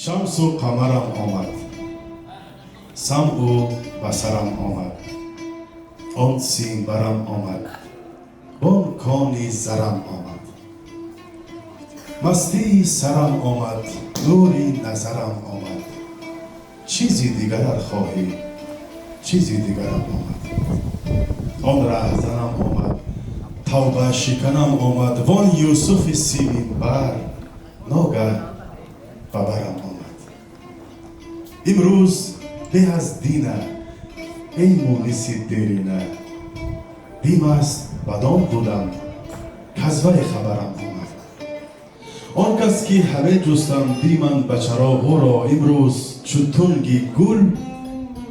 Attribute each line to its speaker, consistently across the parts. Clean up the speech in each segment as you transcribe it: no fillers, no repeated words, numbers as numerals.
Speaker 1: شمس و قمرم آمد، سمع و بصرم آمد، آن سیمبرم آمد، بان کانی زرم آمد. مستی سرم آمد، نوری نظرم آمد، چیزی دیگر ار خواهی چیزی دیگرم آمد. آن رهزنم آمد، توبه شکنم آمد، وان یوسف سیمین بر ناگه ببرم آمد. امروز به از دینه ای مونس دیرینه، بیم است بدان بودم کز وی خبرم آمد. آن کس که همه جستم دیمن به چراغ را، امروز چو تنگی گل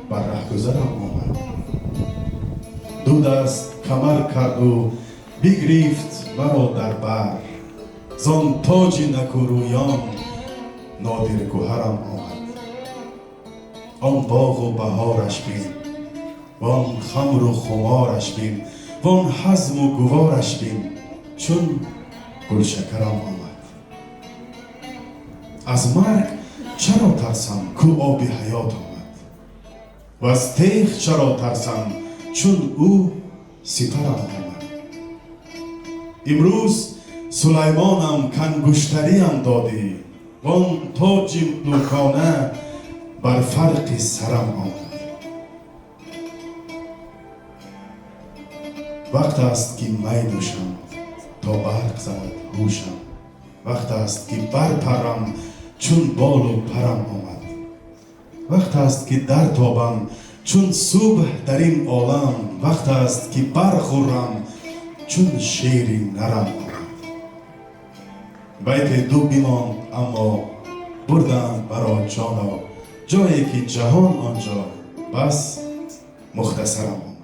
Speaker 1: بر رهگذرم آمد. دو دست کمر کرد و بگرفت مرا در بر، زان تاج نکورویان نادر گوهرم آمد. آن باغ و بهارش بین، وان خمر و خمارش بین، وان حزم و گوارش بین، چون گلشکرم آمد. از مرگ چرا ترسم کو آب حیات آمد، و از تیغ چرا ترسم چون او سپرم آمد. امروز سلیمانم کانگشتریم دادی، وان تاج ملوکانه بر فرق سرم آمد. وقت است که می نوشم تا برق زند هوشم، وقت است که برپرم چون بال و پرم آمد. وقت است که در تابم چون صبح در این عالم، وقت است که برخورم چون شیر نرم آمد. بیت دو بماند اما بردند برا جانا، جایی که جهان آنجا بس مختصرم آمد.